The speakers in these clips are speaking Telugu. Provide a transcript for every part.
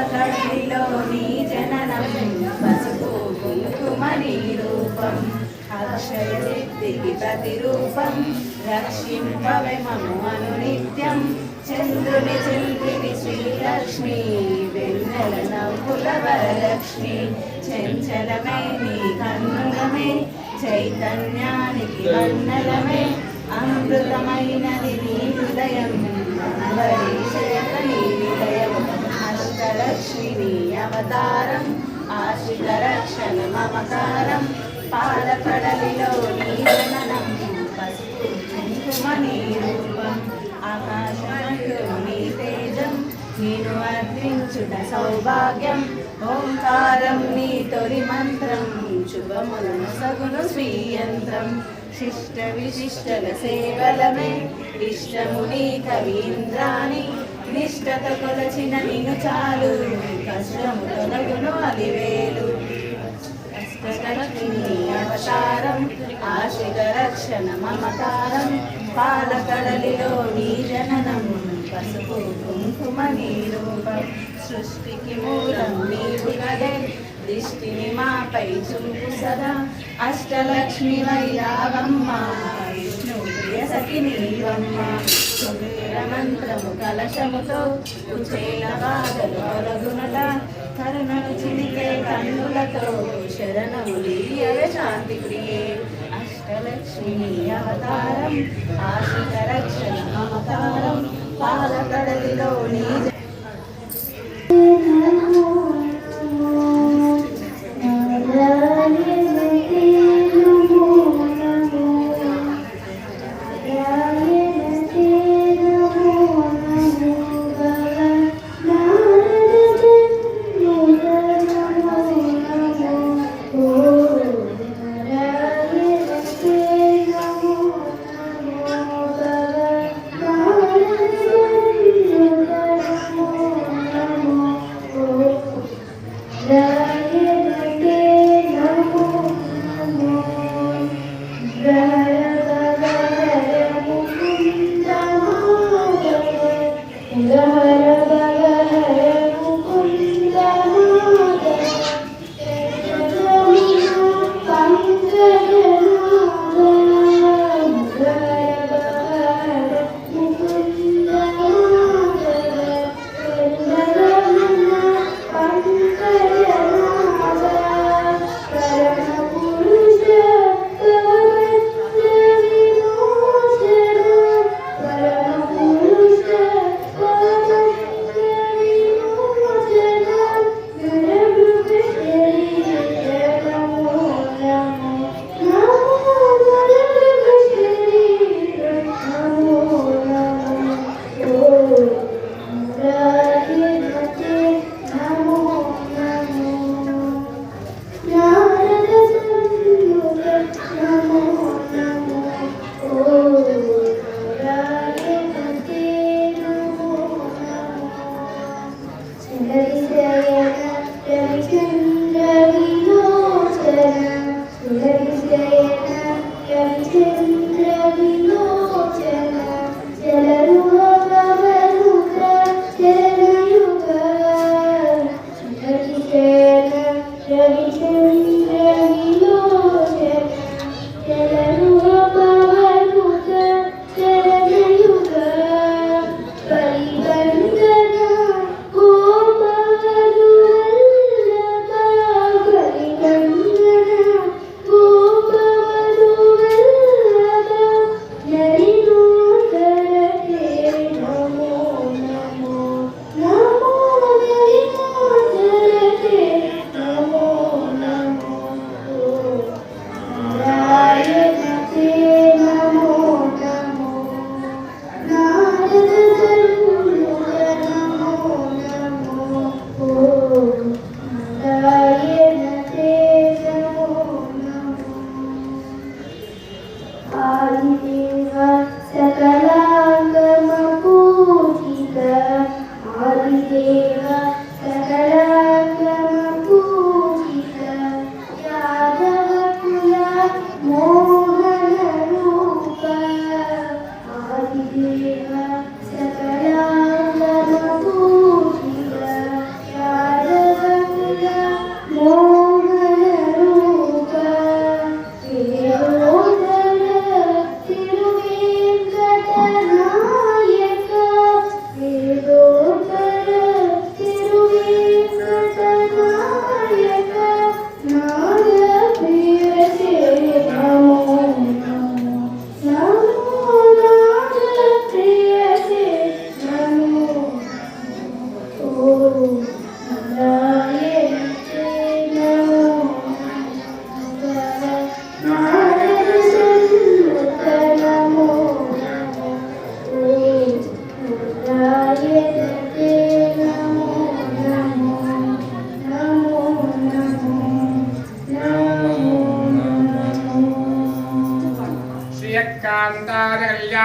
పాలకడిలోని జననం పసుపు కుంకుమని రూపం అక్షయ సిద్ధికి ప్రతిరూపం రక్షింపవే మము అనునిత్యం చంద్రుని చెల్లిని శ్రీలక్ష్మి వెన్నెల నవ్వుల వరలక్ష్మి చంచలమే నీ కన్నులమే చైతన్యానికి వన్నలమే అమృతమైనది నీ హృదయం నీ విలయం అష్టలక్ష్మి అవతారం ఆశ్రిత రక్షణ మమకారం పాలకడలిలో నీ జననం పసుపు కుంకుమ నీ రూపం ఆకాశమందు నీ తేజం నేను అర్పించుట సౌభాగ్యం ఓంకారం నీ తొలి మంత్రం శుభములను సగును స్వీయంత్రం శిష్ట విశిష్టల సేవలమే ఇష్టము నీ కవీంద్రాని నిష్టత కొలచిన నిన్ను చాలు కష్టము తొలగును అలివేలు అష్టలక్ష్మి అవతారం ఆశ్రిత రక్షణ మమకారం పాలకడలిలో నీ జననం పసుపు కుంకుమ నీ రూపం సృష్టికి మూలం నీవు కదే దిష్టిని మాపై చూపు సదా అష్టలక్ష్మి వైరావమ్మ విష్ణు ప్రియ సఖి నీవమ్మ కుబేర మంత్రము కలశముతో కుచేల బాధలు తొలగునట కరుణను చిలికే కన్నులతో శరణములీయవే శాంతి ప్రియే అష్టలక్ష్మి అవతారం ఆశ్రిత రక్షణ మమతారం పాలకడలిలో నీ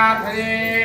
कामाय